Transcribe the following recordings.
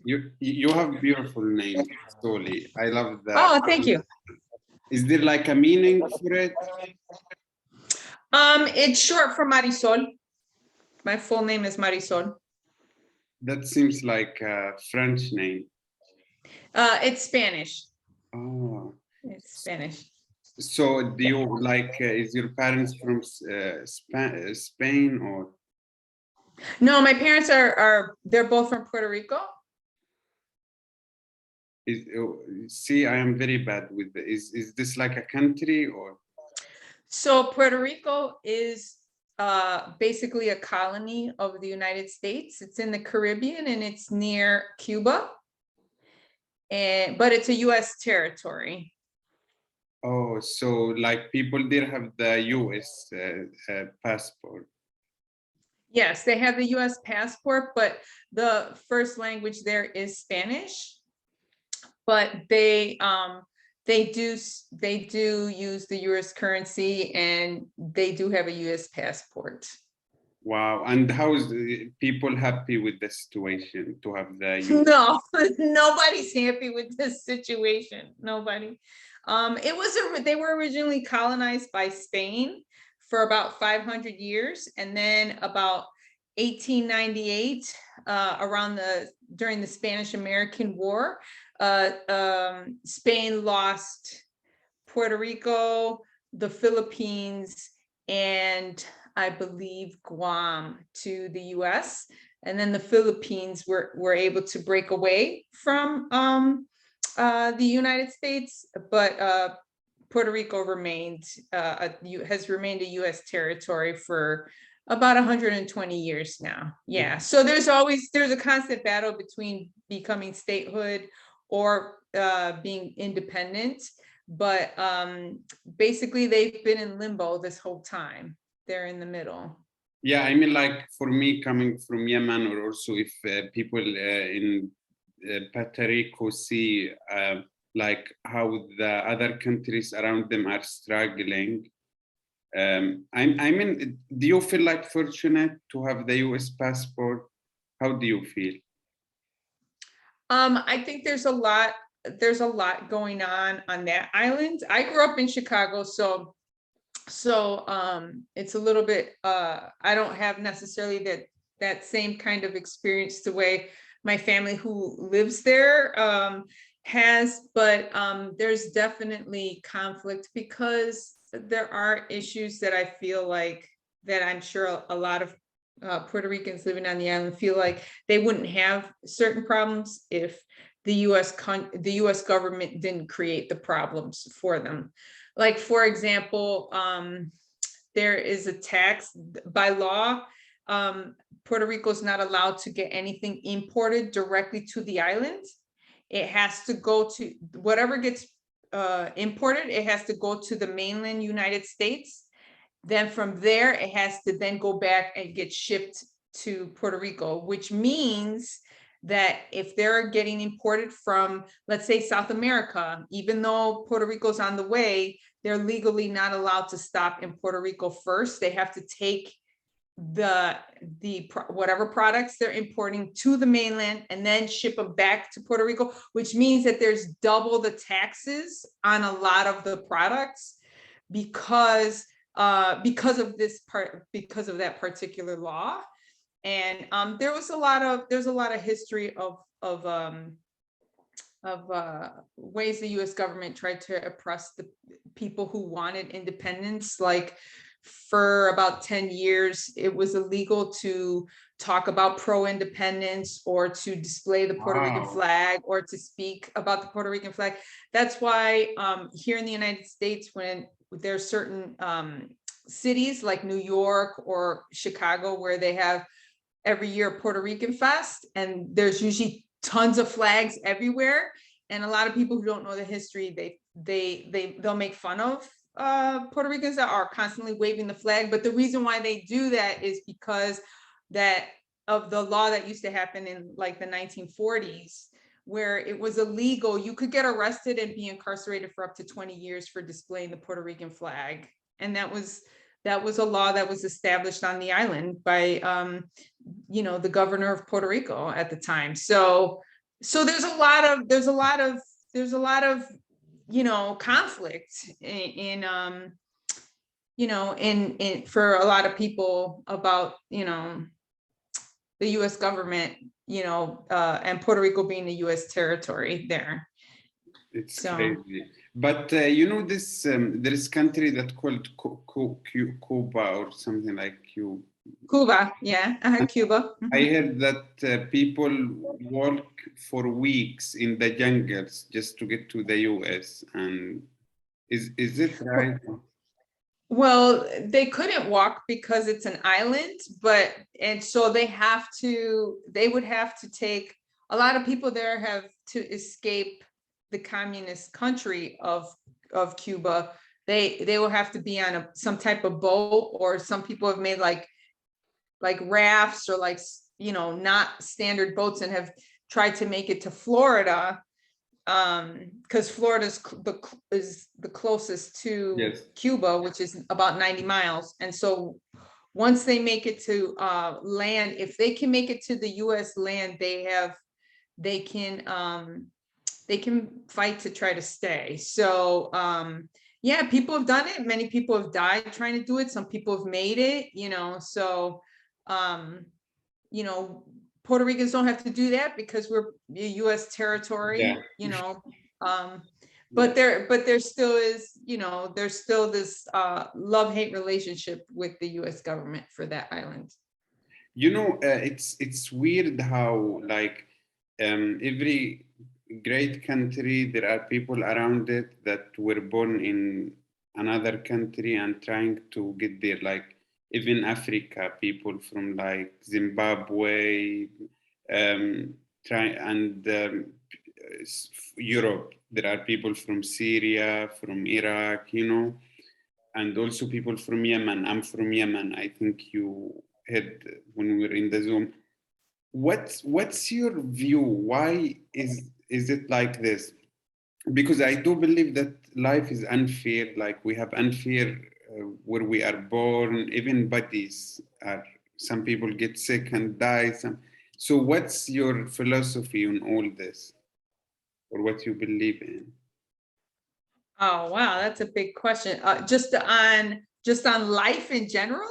You have beautiful name, Soli. I love that. Oh, thank you. Is there like a meaning for it? It's short for Marisol. My full name is Marisol. That seems like a French name. It's Spanish. Oh. It's Spanish. So do you like, is your parents from Spain or? No, my parents they're both from Puerto Rico. See, I am very bad with is this like a country or? So Puerto Rico is basically a colony of the United States. It's in the Caribbean and it's near Cuba. But it's a US territory. Oh, so like people there have the US passport. Yes, they have the US passport, but the first language there is Spanish. But they do use the US currency and they do have a US passport. Wow. And how is people happy with the situation to have the US? No, nobody's happy with this situation. Nobody. They were originally colonized by Spain for about 500 years, and then about 1898, during the Spanish-American War, Spain lost Puerto Rico, the Philippines, and I believe Guam to the US. And then the Philippines were able to break away from the United States, but Puerto Rico has remained a US territory for about 120 years now. Yeah, so there's a constant battle between becoming statehood or being independent, but basically they've been in limbo this whole time. They're in the middle. Yeah, I mean, like for me coming from Yemen, or also if people in Puerto Rico see like how the other countries around them are struggling. I mean, do you feel like fortunate to have the US passport? How do you feel? I think there's a lot going on that island. I grew up in Chicago, so it's a little bit I don't have necessarily that same kind of experience the way my family who lives there has, but there's definitely conflict because there are issues that I feel like that I'm sure a lot of Puerto Ricans living on the island feel like they wouldn't have certain problems if the US government didn't create the problems for them. Like, for example, there is a tax by law. Puerto Rico is not allowed to get anything imported directly to the island. It has to go to whatever gets imported. It has to go to the mainland United States. Then from there, it has to then go back and get shipped to Puerto Rico, which means that if they're getting imported from, let's say, South America, even though Puerto Rico's on the way, they're legally not allowed to stop in Puerto Rico first. They have to take whatever products they're importing to the mainland and then ship them back to Puerto Rico, which means that there's double the taxes on a lot of the products because of that particular law. And there's a lot of history of ways the US government tried to oppress the people who wanted independence. Like, for about 10 years, it was illegal to talk about pro-independence or to display the Puerto Rican flag or to speak about the Puerto Rican flag. That's why here in the United States, when there's certain cities like New York or Chicago where they have every year Puerto Rican Fest, and there's usually tons of flags everywhere, and a lot of people who don't know the history, they'll make fun of Puerto Ricans that are constantly waving the flag. But the reason why they do that is because of the law that used to happen in like the 1940s, where it was illegal. You could get arrested and be incarcerated for up to 20 years for displaying the Puerto Rican flag. And that was that was a law that was established on the island by, the governor of Puerto Rico at the time. So there's a lot of conflict in for a lot of people about, the US government, and Puerto Rico being the US territory there. It's So crazy. But this there is country that called Cuba or something like Cuba. Cuba, yeah, Cuba. I heard that people walk for weeks in the jungles just to get to the US. And is it right? Well, they couldn't walk because it's an island, and so they would have to take, a lot of people there have to escape the communist country of Cuba. They will have to be on some type of boat, or some people have made like rafts, or not standard boats, and have tried to make it to Florida, because Florida is the closest to Yes. Cuba, which is about 90 miles. And so once they make it to land, if they can make it to the US land, they can fight to try to stay. So yeah, people have done it. Many people have died trying to do it. Some people have made it, so Puerto Ricans don't have to do that because we're US territory, but there still is, there's still this love-hate relationship with the US government for that island. It's weird how every great country, there are people around it that were born in another country and trying to get there. Like even Africa, people from Zimbabwe, Europe. There are people from Syria, from Iraq, and also people from Yemen. I'm from Yemen. I think you heard when we were in the Zoom. What's your view? Why is it like this? Because I do believe that life is unfair. Like we have unfair where we are born. Even bodies are. Some people get sick and die. So what's your philosophy on all this, or what you believe in? Oh wow, that's a big question. Just on life in general?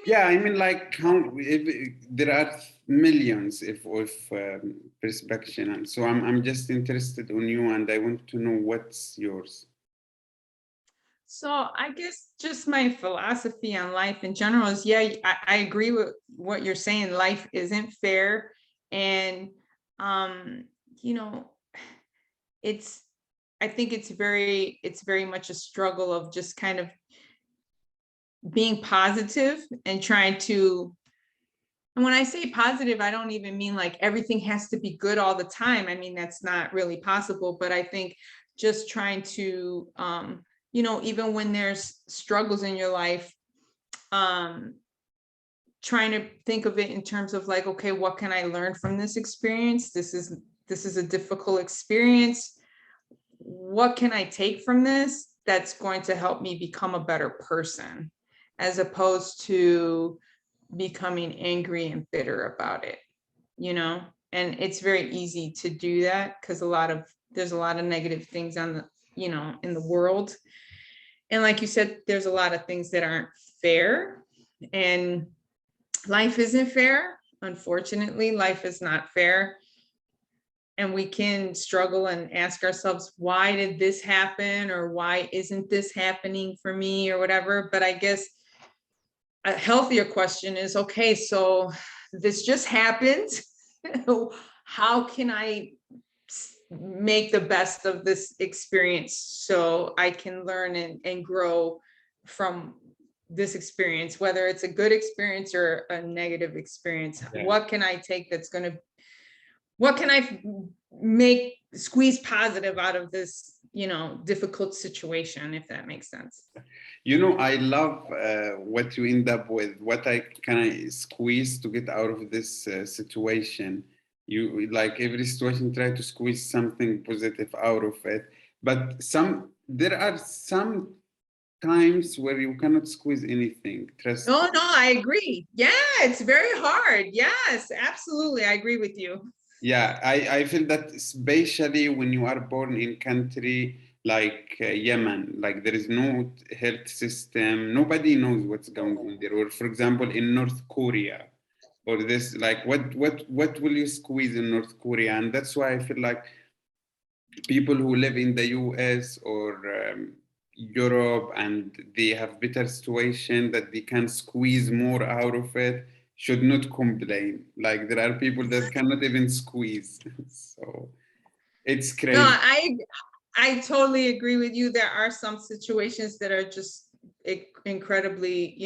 Yeah, I mean, if there are millions of perspective, and so I'm just interested on you, and I want to know what's yours. So I guess just my philosophy on life in general is, yeah, I agree with what you're saying. Life isn't fair, and I think it's very much a struggle of just kind of being positive and trying to, and when I say positive, I don't even mean like everything has to be good all the time. I mean, that's not really possible, but I think just trying to, even when there's struggles in your life, trying to think of it in terms of like, okay, what can I learn from this experience? This is a difficult experience. What can I take from this that's going to help me become a better person, as opposed to becoming angry and bitter about it, and it's very easy to do that because there's a lot of negative things on the, in the world. And like you said, there's a lot of things that aren't fair, and life isn't fair. Unfortunately, life is not fair. And we can struggle and ask ourselves, why did this happen? Or why isn't this happening for me, or whatever? But I guess a healthier question is, okay, so this just happened. How can I make the best of this experience so I can learn and grow from this experience, whether it's a good experience or a negative experience? Yeah. What can I take what can I squeeze positive out of this, difficult situation, if that makes sense? I love what you end up with, what can I squeeze to get out of this situation. You, like every situation, try to squeeze something positive out of it. But there are some times where you cannot squeeze anything. Trust me. Oh, no, I agree. Yeah, it's very hard. Yes, absolutely. I agree with you. Yeah, I feel that especially when you are born in country like Yemen, like there is no health system, nobody knows what's going on there. Or for example, in North Korea, or this, like what will you squeeze in North Korea? And that's why I feel like people who live in the US or Europe and they have better situation that they can squeeze more out of it should not complain. Like there are people that cannot even squeeze. So it's No, crazy. I totally agree with you. There are some situations that are just incredibly,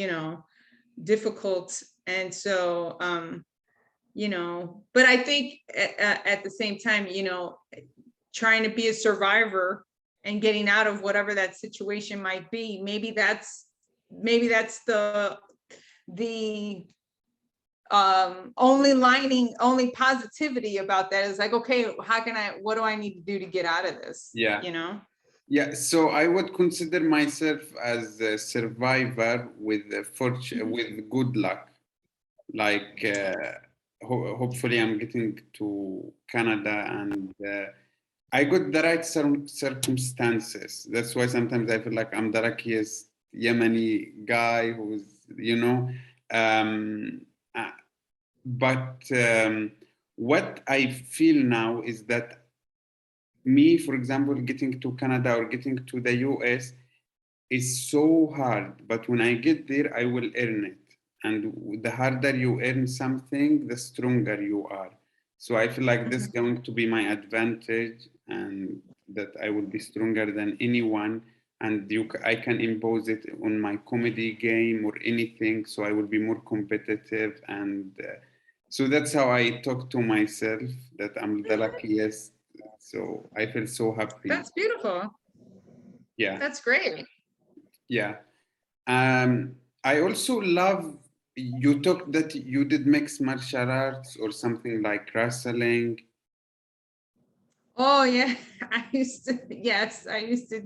difficult. And so, but I think at the same time, trying to be a survivor and getting out of whatever that situation might be, maybe that's the only positivity about that is like, okay, what do I need to do to get out of this? Yeah. Yeah, so I would consider myself as a survivor with fortune, with good luck. Like hopefully I'm getting to Canada and I got the right circumstances. That's why sometimes I feel like I'm the luckiest Yemeni guy who's, um, uh, but what I feel now is that me, for example, getting to Canada or getting to the US is so hard. But when I get there, I will earn it. And the harder you earn something, the stronger you are. So I feel like this is going to be my advantage and that I will be stronger than anyone. And I can impose it on my comedy game or anything. So I will be more competitive. And so that's how I talk to myself that I'm the luckiest. So I feel so happy. That's beautiful. Yeah. That's great. Yeah. I also love you talked that you did mixed martial arts or something like wrestling. Oh yeah, yes, I used to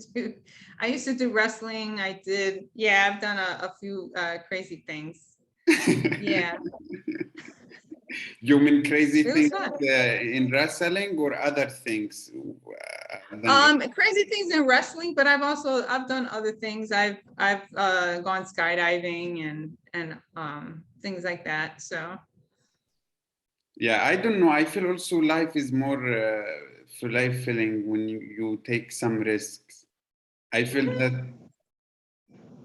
do wrestling. I've done a few crazy things. Yeah, You mean crazy it was things fun. in wrestling or other things? Than Crazy things in wrestling, but I've done other things. I've gone skydiving and things like that. So yeah, I don't know. I feel also life is more fulfilling when you take some risks. I feel that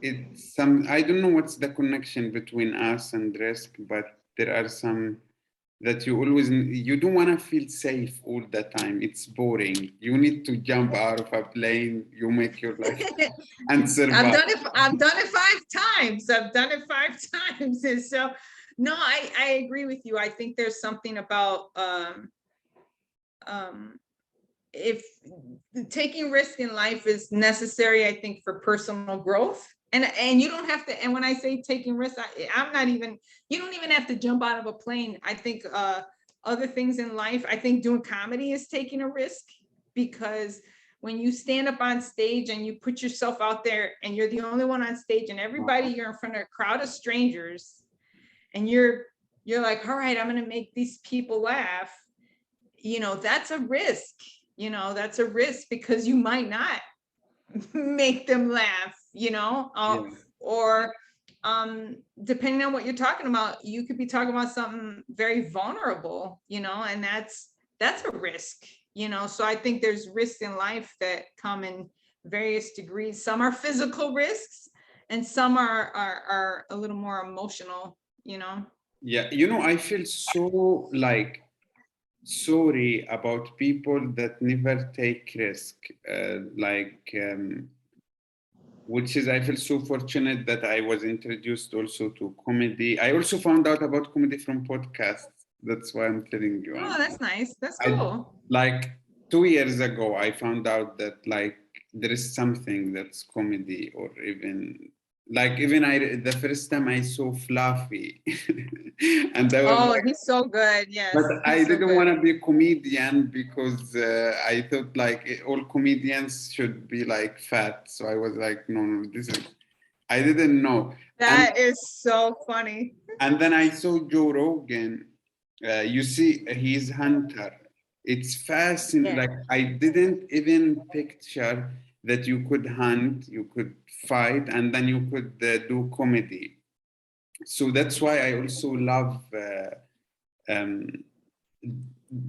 it's some, I don't know what's the connection between us and risk, but there are some that you don't want to feel safe all the time. It's boring. You need to jump out of a plane, you make your life and survive. I've done it 5 times. I've done it 5 times. And so no, I agree with you. I think there's something about if taking risk in life is necessary, I think, for personal growth. And you don't have to, and when I say taking risks, I'm not even, you don't even have to jump out of a plane. I think other things in life, I think doing comedy is taking a risk, because when you stand up on stage and you put yourself out there and you're the only one on stage and everybody, you're in front of a crowd of strangers and you're like, all right, I'm going to make these people laugh. That's a risk. That's a risk, because you might not make them laugh, Yeah. or depending on what you're talking about, you could be talking about something very vulnerable, and that's a risk, so I think there's risks in life that come in various degrees. Some are physical risks and some are a little more emotional. Yeah, I feel so like sorry about people that never take risk. Which is, I feel so fortunate that I was introduced also to comedy. I also found out about comedy from podcasts. That's why I'm telling you. Oh, that's nice. That's I cool. like 2 years ago, I found out that like there is something that's comedy or even like even the first time I saw Fluffy, and I was Oh, like, he's so good. but Yes, I he's so didn't want good. to be a comedian because I thought like all comedians should be like fat. So I was like, no, no, this is, I didn't know. And That is so funny. and then I saw Joe Rogan. You see, he's hunter. It's fascinating. Yeah. Like I didn't even picture that you could hunt, you could fight, and then you could do comedy. So that's why I also love um,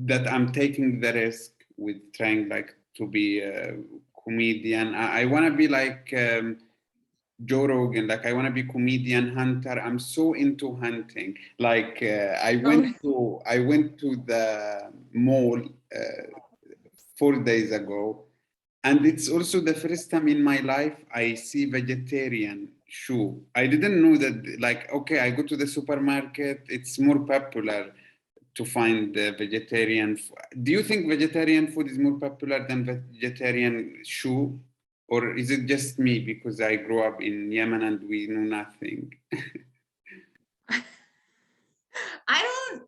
that I'm taking the risk with trying like to be a comedian. I want to be like Joe Rogan, like I want to be comedian hunter. I'm so into hunting. Like Oh, I went to the mall 4 days ago, and it's also the first time in my life I see vegetarian shoe. I didn't know that. Like, okay, I go to the supermarket. It's more popular to find vegetarian. Do you think vegetarian food is more popular than vegetarian shoe? Or is it just me because I grew up in Yemen and we know nothing? I don't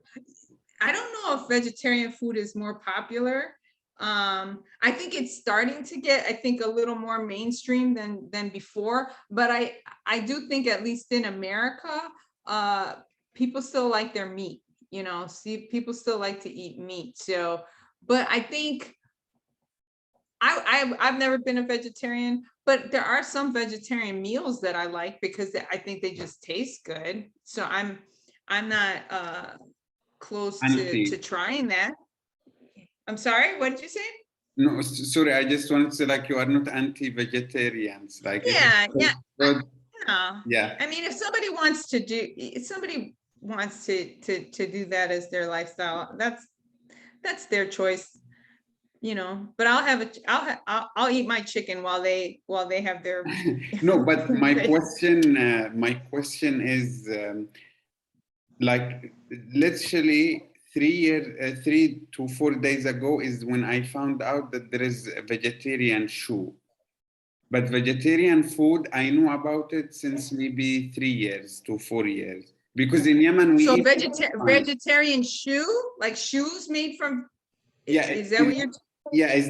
I don't know if vegetarian food is more popular. I think it's starting to get, I think, a little more mainstream than before. But I do think, at least in America, uh, people still like their meat. You know, see, people still like to eat meat. So, but I think I've never been a vegetarian, but there are some vegetarian meals that I like because I think they just taste good. So I'm not close to Anti. trying that. I'm sorry, what did you say? No, sorry, I just wanted to say like you are not anti-vegetarians. Like if Yeah, yeah. I, it's no. yeah. I mean, if somebody wants to do, if somebody wants to do that as their lifestyle, that's their choice, you know. But I'll have a, I'll eat my chicken while they have their. No, but my question is like literally 3 to 4 days ago is when I found out that there is a vegetarian shoe. But vegetarian food, I know about it since maybe 3 years to 4 years. Because in Yemen we So eat fine. vegetarian shoe, like shoes made from, Yeah, is that what you're? yeah. Is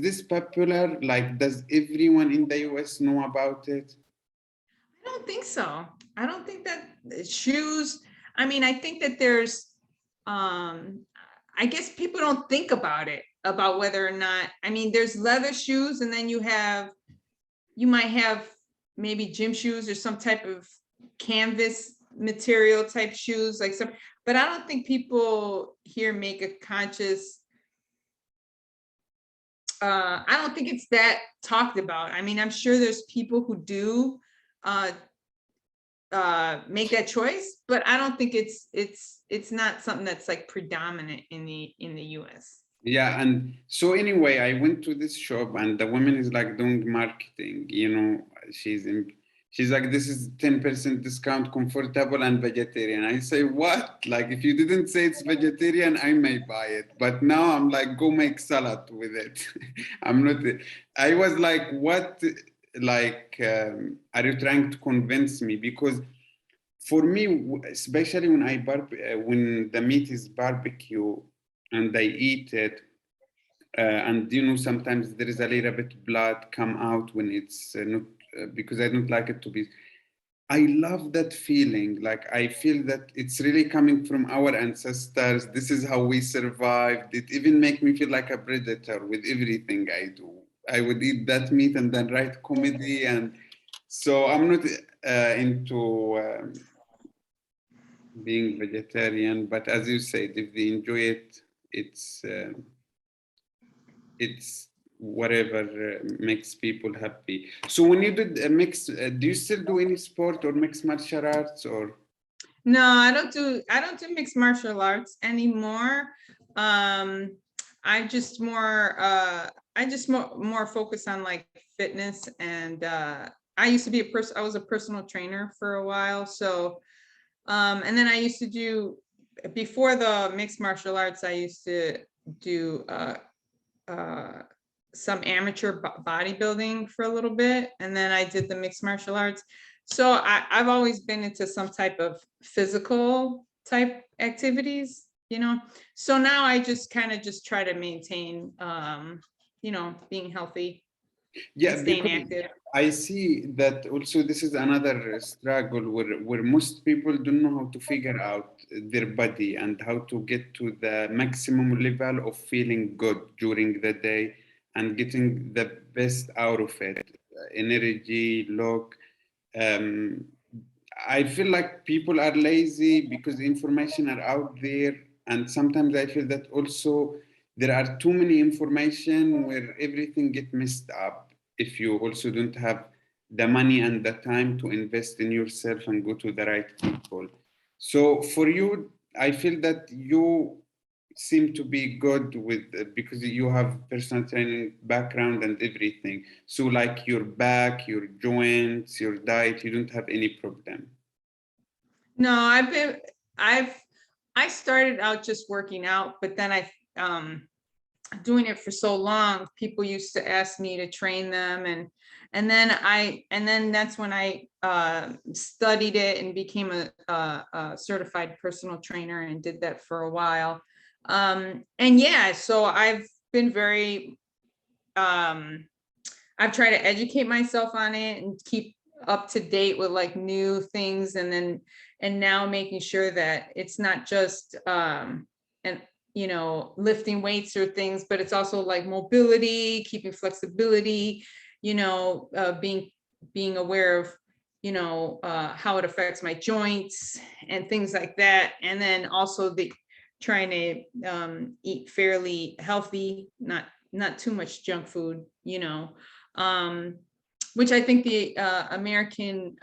this popular? Like, does everyone in the US know about it? I don't think so. I don't think that shoes, I mean, I think that there's, um, I guess people don't think about it, about whether or not, I mean, there's leather shoes, and then you might have maybe gym shoes or some type of canvas material type shoes, like some, but I don't think people here make a conscious, I don't think it's that talked about. I mean, I'm sure there's people who do, uh, make that choice, but I don't think it's not something that's like predominant in the US. Yeah, and so anyway, I went to this shop and the woman is like doing marketing, she's in, she's like, this is 10% discount, comfortable and vegetarian. I say, what? Like, if you didn't say it's vegetarian, I may buy it. But now I'm like, go make salad with it. I'm not, I was like, what? Like, are you trying to convince me? Because for me, especially when when the meat is barbecue and I eat it, and sometimes there is a little bit blood come out when it's not because I don't like it to be. I love that feeling. Like I feel that it's really coming from our ancestors. This is how we survived. It even make me feel like a predator with everything I do. I would eat that meat and then write comedy, and so I'm not into being vegetarian. But as you said, if they enjoy it, it's. It's whatever makes people happy. So when you did a mix, do you still do any sport or mixed martial arts or? No, I don't do mixed martial arts anymore. Um, I just more more focus on like fitness, and I used to be I was a personal trainer for a while. So and then I used to do, before the mixed martial arts, I used to do uh some amateur bodybuilding for a little bit, and then I did the mixed martial arts. So I've always been into some type of physical type activities, you know. So now I just kind of just try to maintain, you know, being healthy and Yeah, staying because active. I see that also this is another struggle where most people don't know how to figure out their body and how to get to the maximum level of feeling good during the day and getting the best out of it. Energy, look. Um, I feel like people are lazy because the information are out there, and sometimes I feel that also there are too many information where everything get messed up if you also don't have the money and the time to invest in yourself and go to the right people. So for you, I feel that you seem to be good with because you have personal training background and everything. So like your back, your joints, your diet, you don't have any problem. No, I've I started out just working out, but then doing it for so long, people used to ask me to train them, and then that's when I studied it and became a certified personal trainer and did that for a while. And yeah, so I've been very I've tried to educate myself on it and keep up to date with like new things, and now making sure that it's not just and you know, lifting weights or things, but it's also like mobility, keeping flexibility, you know, being aware of, you know, how it affects my joints and things like that. And then also the trying to eat fairly healthy, not too much junk food, you know, um, which I think the American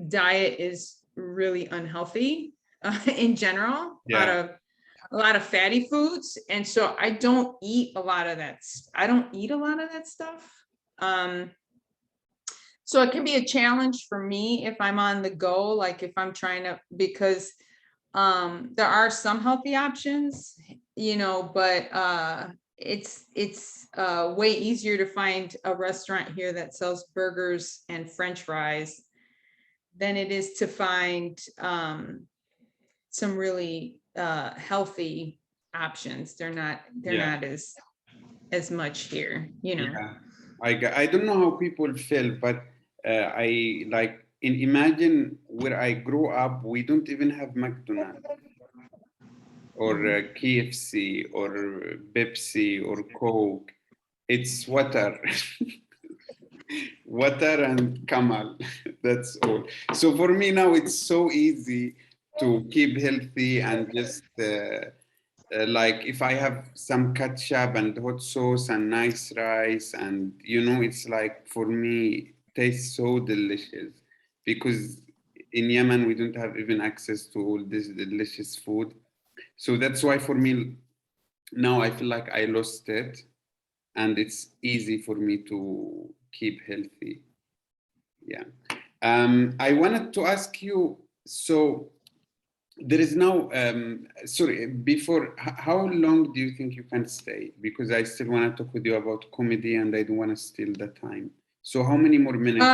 diet is really unhealthy in general. Yeah. A lot of fatty foods, and so I don't eat a lot of that. I don't eat a lot of that stuff. Um, so it can be a challenge for me if I'm on the go, like if I'm trying to, because there are some healthy options, you know, but it's way easier to find a restaurant here that sells burgers and French fries than it is to find some really healthy options. They're Yeah. not as much here, you know. Yeah, I don't know how people feel, but I like imagine where I grew up, we don't even have McDonald's or Mhm. KFC or Pepsi or Coke. It's water, water and Kamal. That's all. So for me now, it's so easy to keep healthy and just like if I have some ketchup and hot sauce and nice rice, and you know, it's like for me tastes so delicious because in Yemen we don't have even access to all this delicious food. So that's why for me now I feel like I lost it, and it's easy for me to keep healthy. Yeah. I wanted to ask you, so there is no, sorry, before, how long do you think you can stay? Because I still want to talk with you about comedy and I don't want to steal the time. So how many more minutes?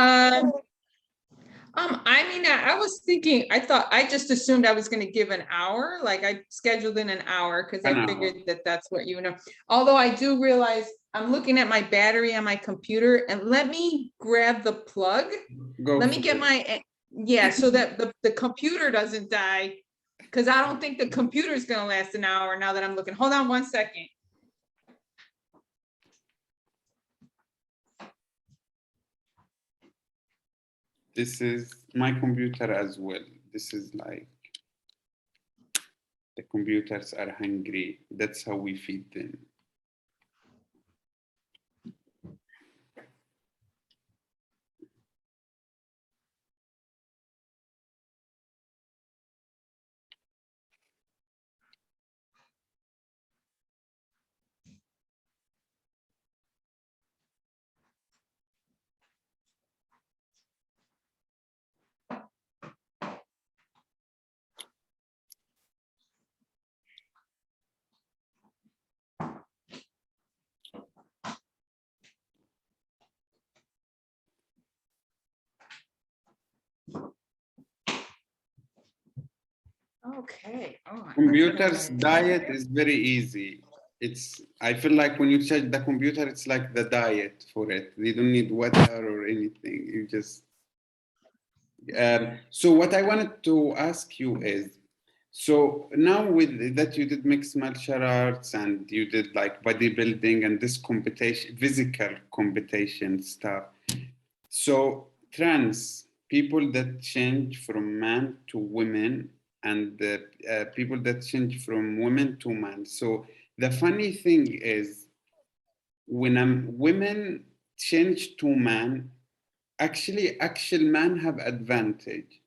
Um, I mean, I was thinking, I thought, I just assumed I was going to give an hour. Like I scheduled in an hour because An I hour. figured that that's what you know. Although I do realize I'm looking at my battery on my computer, and let me grab the plug. Go Let me for get it. my, yeah, so that the computer doesn't die. Because I don't think the computer is going to last an hour now that I'm looking. Hold on 1 second. This is my computer as well. This is like the computers are hungry. That's how we feed them. Okay. Oh, Computer's diet is very easy. I feel like when you check the computer, it's like the diet for it. You don't need water or anything. You just. So what I wanted to ask you is, so now with that you did mixed martial arts and you did like bodybuilding and this competition, physical competition stuff. So trans people that change from man to women and people that change from women to man. So the funny thing is when women change to man, actually actual men have advantage.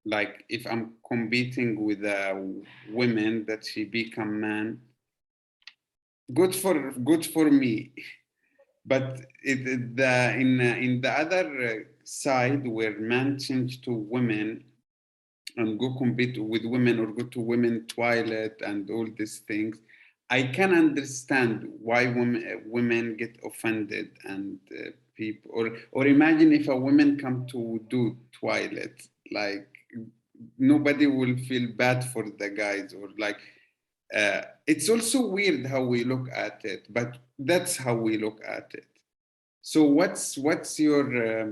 Like if I'm competing with a woman that she become man, good for me. But in the other side where men change to women and go compete with women or go to women toilet and all these things, I can understand why women get offended and people or imagine if a woman come to do toilet, like nobody will feel bad for the guys or like it's also weird how we look at it, but that's how we look at it. So what's your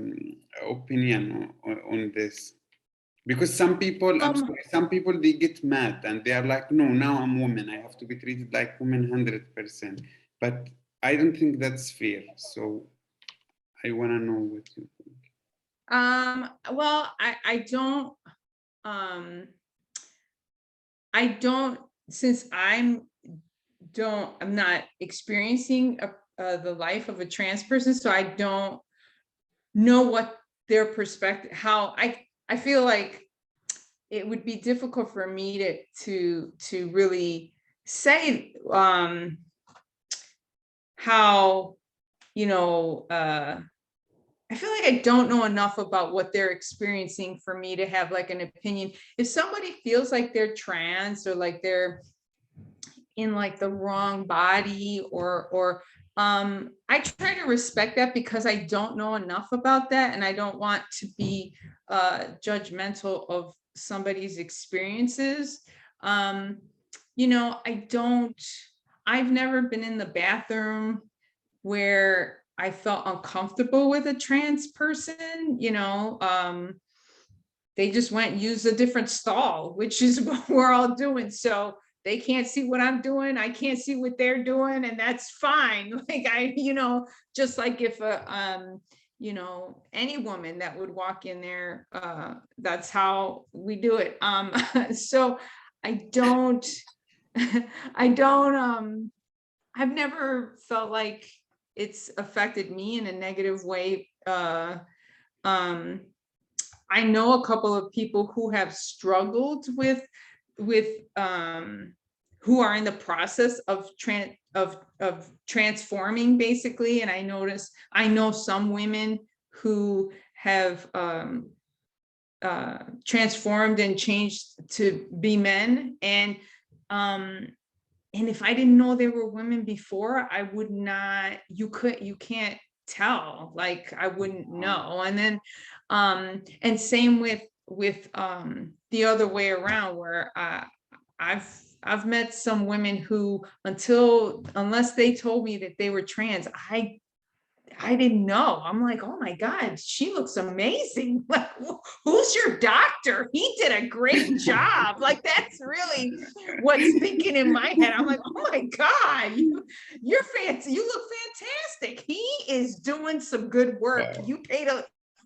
opinion on this? Because some people, I'm sorry, some people they get mad and they are like, no, now I'm woman, I have to be treated like woman 100%. But I don't think that's fair. So I want to know what you think. Well, I don't, since I'm not experiencing the life of a trans person, so I don't know what their perspective, how I feel like it would be difficult for me to really say how, you know, I feel like I don't know enough about what they're experiencing for me to have like an opinion. If somebody feels like they're trans or like they're in like the wrong body or I try to respect that because I don't know enough about that and I don't want to be judgmental of somebody's experiences. You know, I've never been in the bathroom where I felt uncomfortable with a trans person, you know. They just went and used a different stall, which is what we're all doing. So they can't see what I'm doing. I can't see what they're doing. And that's fine. Like you know, just like if you know, any woman that would walk in there, that's how we do it. So I don't, I've never felt like it's affected me in a negative way. I know a couple of people who have struggled with who are in the process of transforming basically. And I know some women who have transformed and changed to be men. And if I didn't know there were women before, I would not, you can't tell, like I wouldn't know. And then and same with the other way around, where I've met some women who unless they told me that they were trans, I didn't know. I'm like, oh my God, she looks amazing. Like, who's your doctor? He did a great job. Like, that's really what's thinking in my head. I'm like, oh my God, you're fancy. You look fantastic. He is doing some good work. Wow. You paid a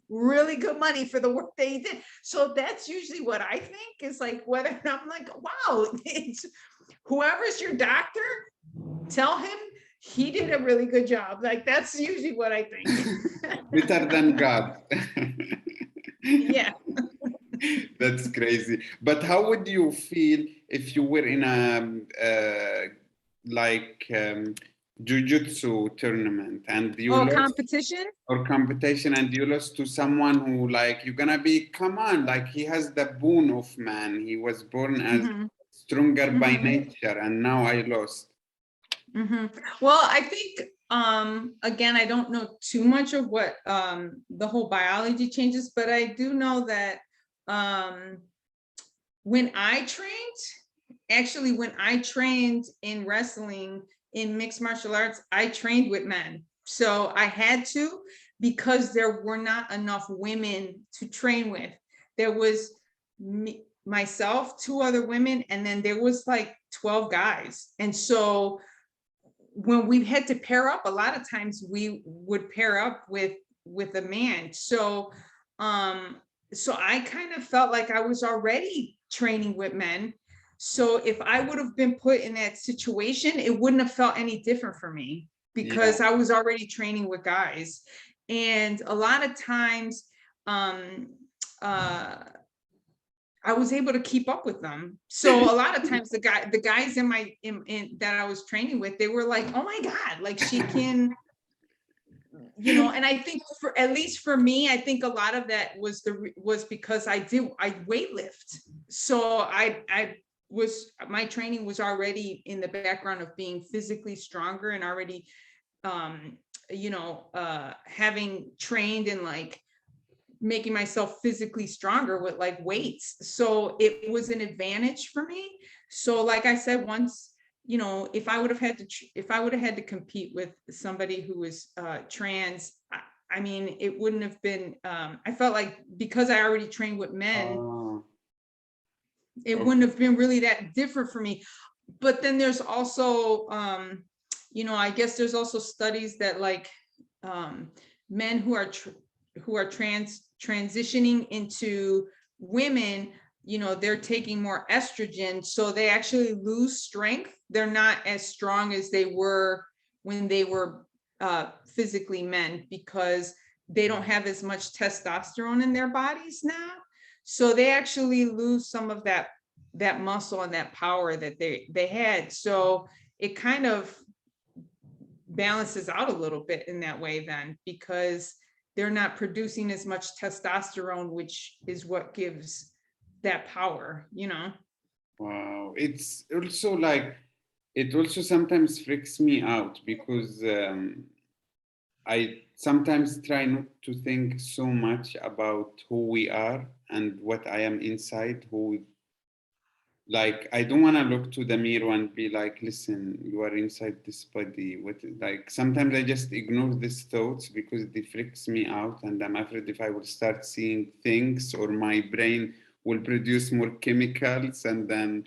really good money for the work that he did. So that's usually what I think is like, whether I'm like, wow, it's whoever's your doctor, tell him he did a really good job. Like, that's usually what I think. Better than God. Yeah. That's crazy. But how would you feel if you were in a jiu-jitsu tournament and you lost, competition and you lost to someone who, like, you're gonna be, come on, like, he has the bone of man, he was born as stronger by nature, and now I lost. Well, I think again, I don't know too much of what the whole biology changes, but I do know that when I trained, actually, when I trained in wrestling, in mixed martial arts, I trained with men. So I had to, because there were not enough women to train with. There was me, myself, two other women, and then there was like 12 guys. And so when we had to pair up, a lot of times we would pair up with a man. So so I kind of felt like I was already training with men. So if I would have been put in that situation, it wouldn't have felt any different for me, because I was already training with guys. And a lot of times I was able to keep up with them. So a lot of times the guys in my that I was training with, they were like, oh my God, like she can, you know. And I think, for at least for me, I think a lot of that was because I weightlift. So my training was already in the background of being physically stronger, and already you know, having trained in like making myself physically stronger with like weights. So it was an advantage for me. So like I said, once, you know, if I would have had to compete with somebody who was trans, I mean, it wouldn't have been, I felt like, because I already trained with men, it wouldn't have been really that different for me. But then there's also, you know, I guess there's also studies that like men who are transitioning into women, you know, they're taking more estrogen, so they actually lose strength. They're not as strong as they were when they were physically men, because they don't have as much testosterone in their bodies now. So they actually lose some of that muscle and that power that they had. So it kind of balances out a little bit in that way then, because they're not producing as much testosterone, which is what gives that power, you know? Wow. It's also like, it also sometimes freaks me out, because I sometimes try not to think so much about who we are and what I am inside, like, I don't want to look to the mirror and be like, listen, you are inside this body. Like, sometimes I just ignore these thoughts because they freaks me out, and I'm afraid if I will start seeing things, or my brain will produce more chemicals. And then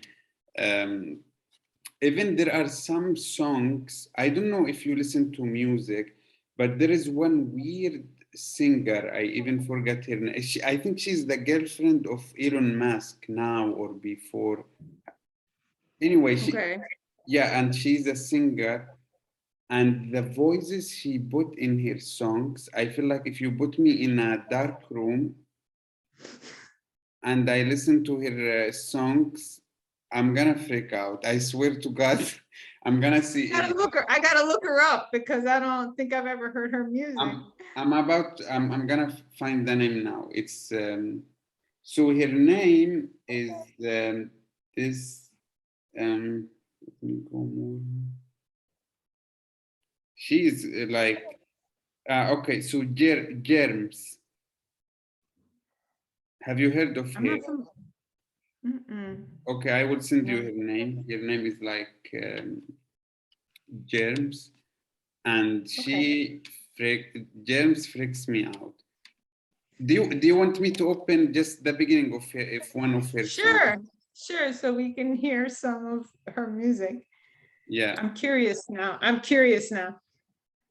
even there are some songs, I don't know if you listen to music, but there is one weird singer, I even forgot her name. I think she's the girlfriend of Elon Musk now or before. Anyway, Okay. yeah, and she's a singer, and the voices she put in her songs, I feel like if you put me in a dark room and I listen to her songs, I'm gonna freak out. I swear to God, I'm gonna see. I gotta look her up, because I don't think I've ever heard her music. I'm gonna find the name now. It's so her name is this. Let me go more. She is like okay. So Germs. Have you heard of I'm her? not from. Mm-mm. Okay, I will send you No. her name. Her name is like Germs, and Okay. Germs freaks me out. Do you want me to open just the beginning of her, if one of her songs? Sure. Sure. So we can hear some of her music. Yeah, I'm curious now. I'm curious now.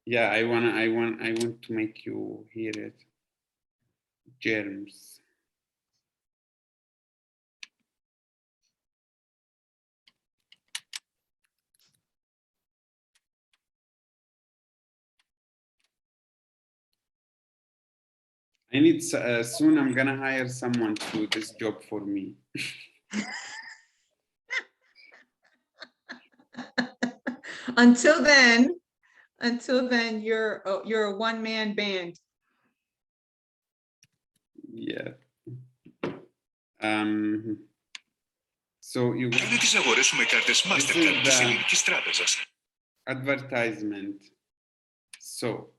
yeah. I want to make you hear it. Germs. I need soon. I'm gonna hire someone to do this job for me. Until then, you're a one-man band. Yeah. So you. Είναι τις αγορές σου με κάρτες Mastercard της Ελληνικής Τράπεζας. Advertisement. So.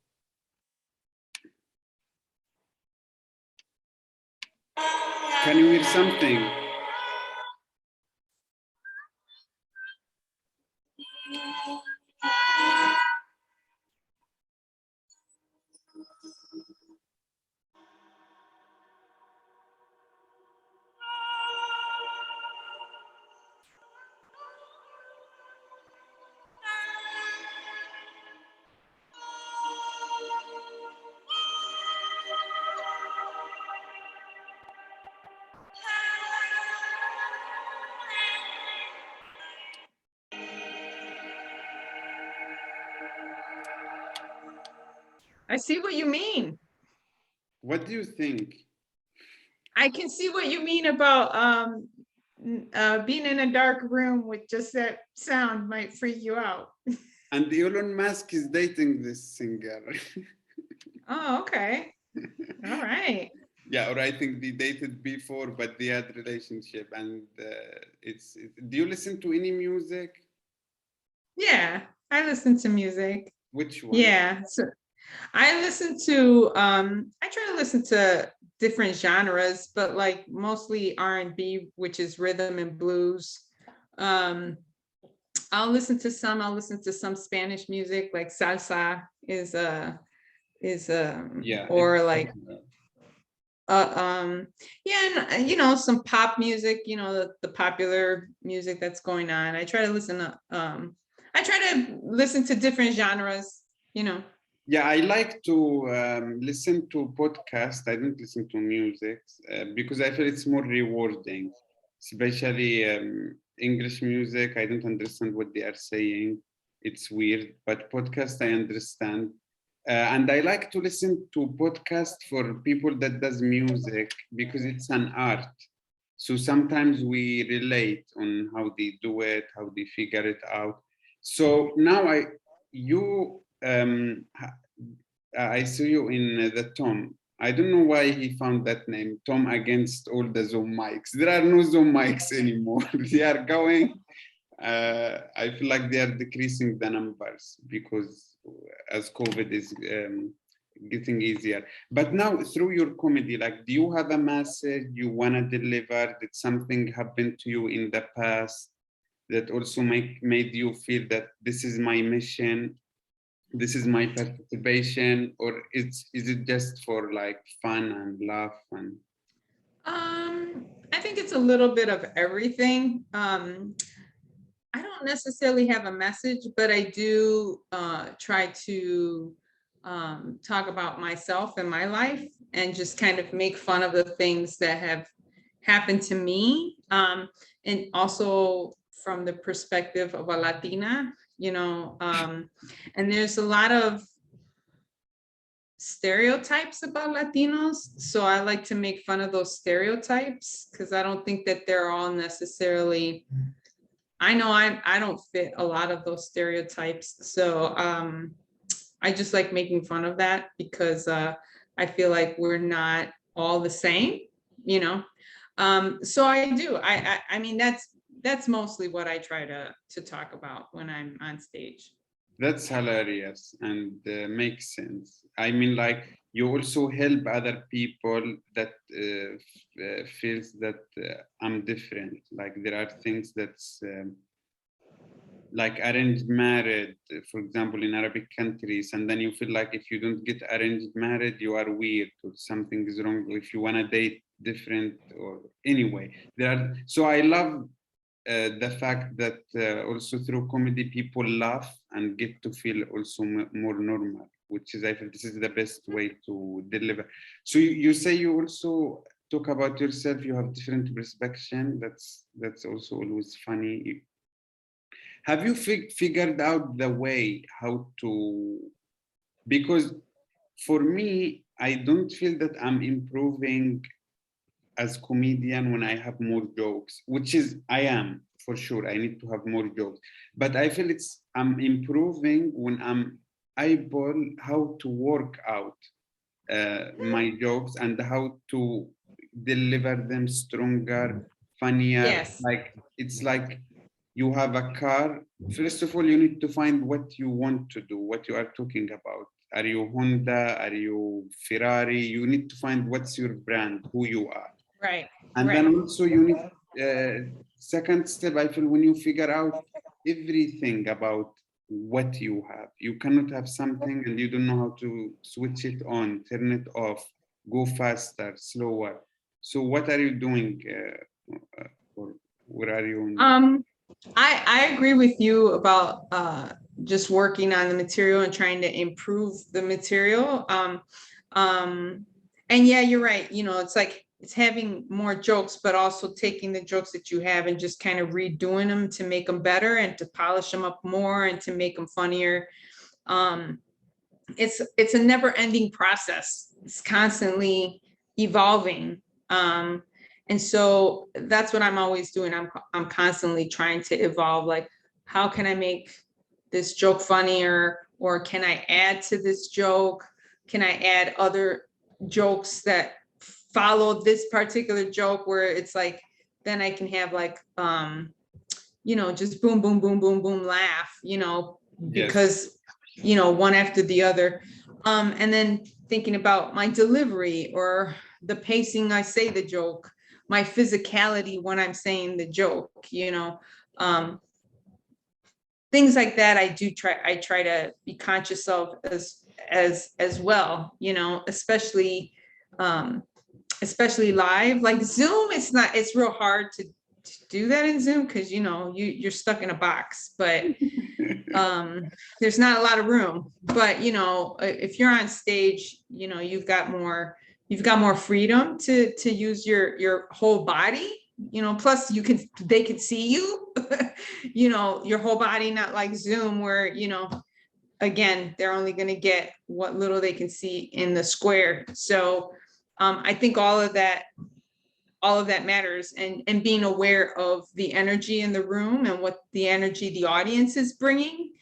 Can you hear something? I see what you mean. What do you think? I can see what you mean about being in a dark room with just that sound might freak you out. And Elon Musk is dating this singer. Oh, okay. All right. Yeah, or I think they dated before, but they had relationship. And do you listen to any music? Yeah, I listen to music. Which one? Yeah, so I listen to I try to listen to different genres, but like mostly R&B, which is rhythm and blues. I'll listen to some Spanish music, like salsa Yeah. or like yeah, and you know, some pop music, you know, the popular music that's going on. I try to listen to different genres, you know. Yeah, I like to listen to podcasts. I don't listen to music because I feel it's more rewarding, especially English music. I don't understand what they are saying. It's weird, but podcast I understand. And I like to listen to podcasts for people that does music because it's an art. So sometimes we relate on how they do it, how they figure it out. So now I saw you in the Tom. I don't know why he found that name, Tom against all the Zoom mics. There are no Zoom mics anymore. They are going. I feel like they are decreasing the numbers because as COVID is getting easier. But now through your comedy, like, do you have a message you want to deliver? Did something happen to you in the past that also made you feel that this is my mission? This is my participation, or is it just for like fun and laugh and I think it's a little bit of everything. I don't necessarily have a message, but I do try to talk about myself and my life and just kind of make fun of the things that have happened to me. And also from the perspective of a Latina, you know, and there's a lot of stereotypes about Latinos. So I like to make fun of those stereotypes because I don't think that they're all necessarily, I know I don't fit a lot of those stereotypes. So I just like making fun of that because I feel like we're not all the same, you know. So I do. I mean that's mostly what I try to talk about when I'm on stage. that's hilarious and makes sense. I mean, like, you also help other people that feels that I'm different. Like there are things that's like arranged marriage, for example, in Arabic countries, and then you feel like if you don't get arranged marriage, you are weird or something is wrong. If you want to date different, or anyway, there are. So I love the fact that also through comedy people laugh and get to feel also more normal, which is I feel this is the best way to deliver. So you say you also talk about yourself. You have different perspective. That's also always funny. Have you figured out the way how to, because for me, I don't feel that I'm improving as comedian when I have more jokes, which is, I am for sure, I need to have more jokes, but I feel I'm improving when I'm able how to work out my jokes and how to deliver them stronger, funnier. Yes. Like, it's like you have a car. First of all, you need to find what you want to do, what you are talking about. Are you Honda? Are you Ferrari? You need to find what's your brand, who you are. Right. And right. then also you need, second step, I feel when you figure out everything about what you have. You cannot have something and you don't know how to switch it on, turn it off, go faster, slower. So what are you doing? Or where are you? I agree with you about just working on the material and trying to improve the material. And yeah, you're right. You know, it's like it's having more jokes, but also taking the jokes that you have and just kind of redoing them to make them better and to polish them up more and to make them funnier. It's a never-ending process. It's constantly evolving. And so that's what I'm always doing. I'm constantly trying to evolve. Like, how can I make this joke funnier? Or can I add to this joke? Can I add other jokes that follow this particular joke where it's like, then I can have like, you know, just boom, boom, boom, boom, boom, laugh, you know, because, you know, one after the other. And then thinking about my delivery or the pacing I say the joke, my physicality when I'm saying the joke, you know, things like that. I try to be conscious of as well, you know, especially live, like Zoom. It's real hard to do that in Zoom because, you know, you're stuck in a box, but there's not a lot of room. But, you know, if you're on stage, you know, you've got more freedom to use your whole body, you know, plus they could see you, you know, your whole body, not like Zoom where, you know, again, they're only going to get what little they can see in the square. So I think all of that matters, and being aware of the energy in the room and what the energy the audience is bringing.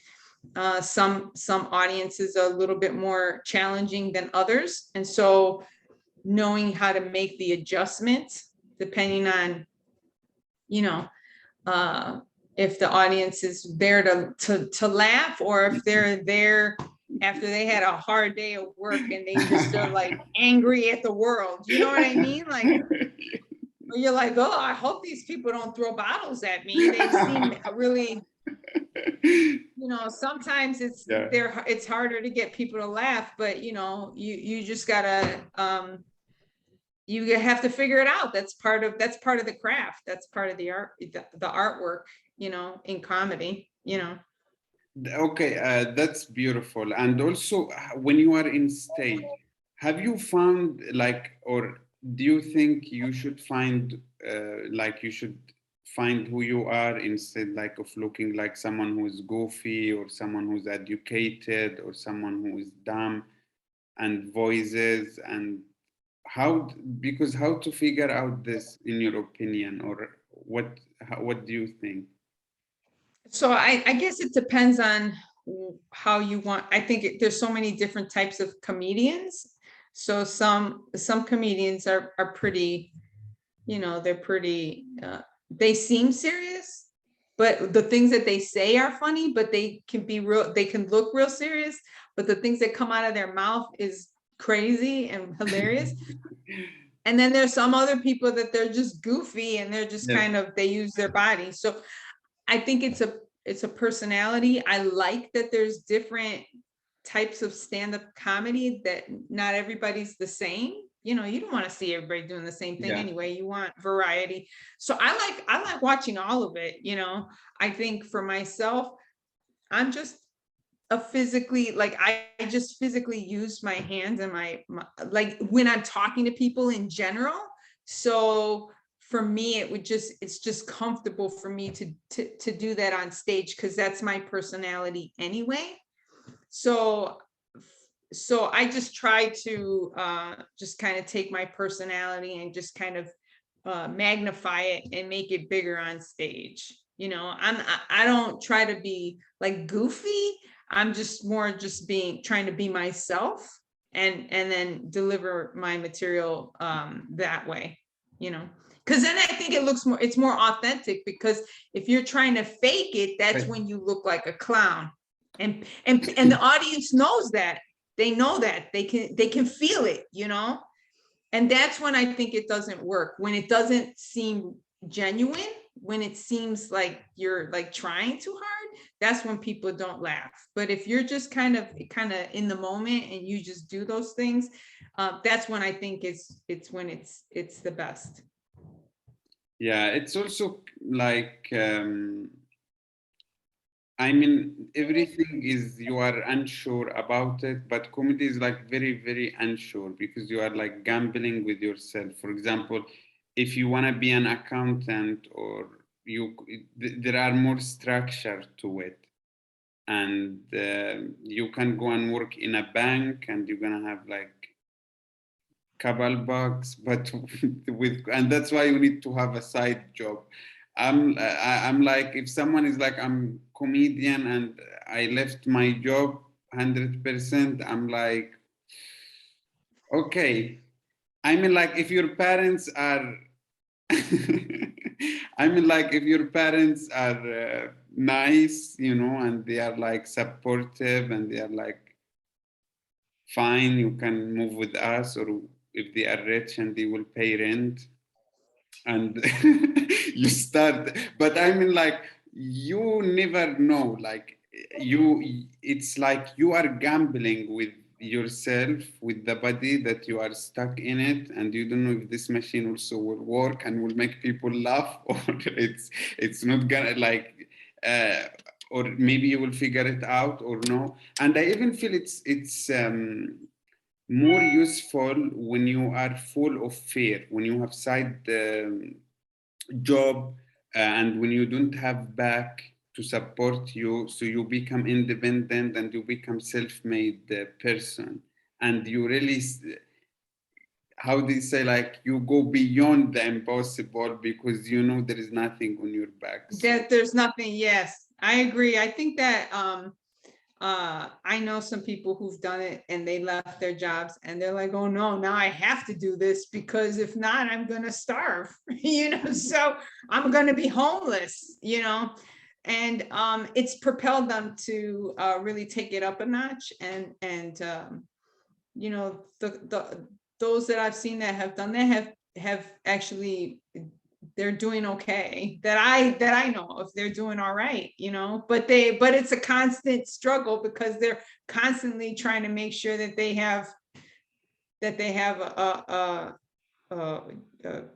Some audiences are a little bit more challenging than others. And so knowing how to make the adjustments depending on, you know, if the audience is there to laugh, or if they're there after they had a hard day of work and they just are like angry at the world. You know what I mean? Like, you're like, oh, I hope these people don't throw bottles at me. They seem really, you know, sometimes it's harder to get people to laugh, but you know, you just gotta, you have to figure it out. That's part of the craft. That's part of the art, the artwork, you know, in comedy, you know. Okay, that's beautiful. And also, when you are in stage, have you found like, or do you think you should find who you are instead like of looking like someone who is goofy or someone who's educated or someone who is dumb and voices, and how to figure out this in your opinion, or what do you think? So I guess it depends on how you want. I think there's so many different types of comedians. So some comedians are pretty, you know, they're pretty, they seem serious, but the things that they say are funny, but they can look real serious, but the things that come out of their mouth is crazy and hilarious. And then there's some other people that they're just goofy and they're just kind of, they use their body. So I think it's a personality. I like that there's different types of stand-up comedy, that not everybody's the same. You know, you don't want to see everybody doing the same thing anyway. You want variety. So I like watching all of it, you know. I think for myself, I'm just I just physically use my hands and my like when I'm talking to people in general. So for me, it's just comfortable for me to do that on stage, because that's my personality anyway. So I just try to just kind of take my personality and just kind of magnify it and make it bigger on stage. You know, I don't try to be like goofy. I'm just more trying to be myself and then deliver my material that way, you know. Because then I think it's more authentic, because if you're trying to fake it, that's when you look like a clown. And the audience knows that. They know that. They can feel it, you know. And that's when I think it doesn't work, when it doesn't seem genuine, when it seems like you're like trying too hard. that's when people don't laugh. But if you're just kind of in the moment and you just do those things, that's when I think it's when it's the best. Yeah, it's also like I mean, everything is you are unsure about it, but comedy is like very, very unsure because you are like gambling with yourself. For example, if you want to be an accountant or there are more structure to it, and you can go and work in a bank, and you're gonna have like couple bucks, but and that's why you need to have a side job. I'm like, if someone is like, I'm comedian and I left my job 100%, I'm like, okay. I mean, like, if your parents are I mean, like, if your parents are nice, you know, and they are like supportive and they are like, fine, you can move with us, or if they are rich and they will pay rent, and you start. But I mean, like, you never know. Like, it's like you are gambling with yourself, with the body that you are stuck in it, and you don't know if this machine also will work and will make people laugh, or it's not gonna like. Or maybe you will figure it out or no. And I even feel it's more useful when you are full of fear, when you have side job, and when you don't have back to support you, so you become independent and you become self-made person, and you really, how do you say, like, you go beyond the impossible because you know there is nothing on your back. That there's nothing. Yes, I agree. I think that I know some people who've done it and they left their jobs and they're like, oh no, now I have to do this because if not, I'm gonna starve, you know, so I'm gonna be homeless, you know. And it's propelled them to really take it up a notch. And you know, those that I've seen that have done that have actually, they're doing okay, that I know of. They're doing all right, you know, but it's a constant struggle because they're constantly trying to make sure that they have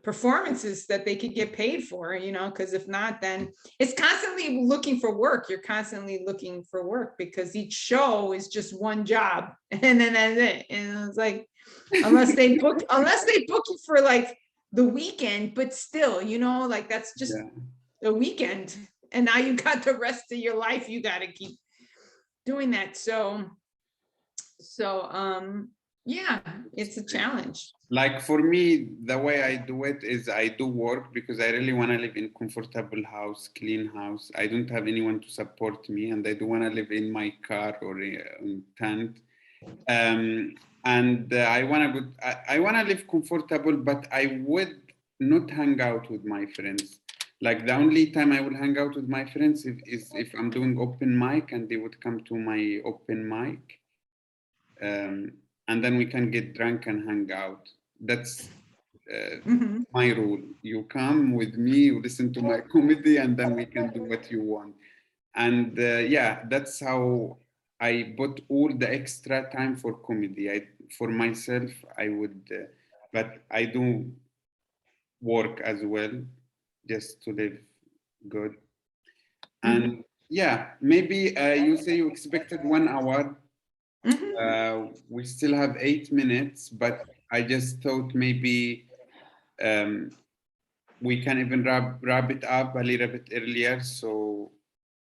performances that they could get paid for, you know, because if not, then it's constantly looking for work. You're constantly looking for work because each show is just one job, and then that's it. And it's like, unless they book you for like the weekend, but still, you know, like that's just a weekend, and now you got the rest of your life you got to keep doing that. So yeah, it's a challenge. Like, for me, the way I do it is I do work because I really want to live in comfortable house, clean house. I don't have anyone to support me, and I don't want to live in my car or in tent. And I want to I want to live comfortable, but I would not hang out with my friends. Like, the only time I will hang out with my friends is if I'm doing open mic and they would come to my open mic. And then we can get drunk and hang out. That's my rule. You come with me, you listen to my comedy, and then we can do what you want. And yeah, that's how I put all the extra time for comedy. For myself, I would, but I do work as well, just to live good. And yeah, maybe you say you expected 1 hour. We still have 8 minutes, but I just thought maybe we can even wrap it up a little bit earlier. So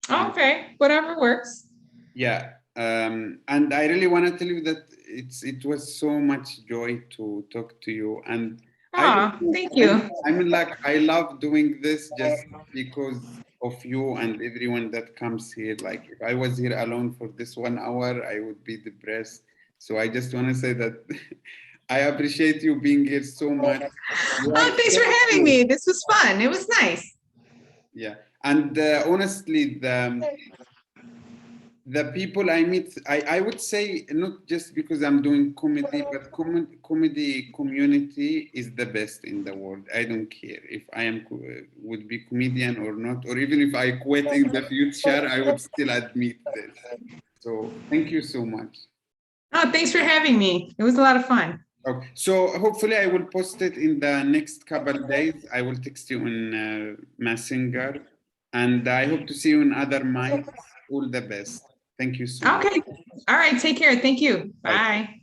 okay, whatever works. yeah, and I really want to tell you that it was so much joy to talk to you, and Thank you. I mean, like, I love doing this just because of you and everyone that comes here. Like, if I was here alone for this 1 hour, I would be depressed. So I just want to say that I appreciate you being here so much. Oh, thanks for having me. This was fun. It was nice. Yeah, and honestly, the people I meet, I would say not just because I'm doing comedy, but comedy community is the best in the world. I don't care if I am would be comedian or not, or even if I quit in the future, I would still admit this. So thank you so much. Oh, thanks for having me. It was a lot of fun. Okay, so hopefully I will post it in the next couple of days. I will text you in Messenger, and I hope to see you in other mics. All the best. Thank you so much. Okay. All right. Take care. Thank you. Bye. Bye.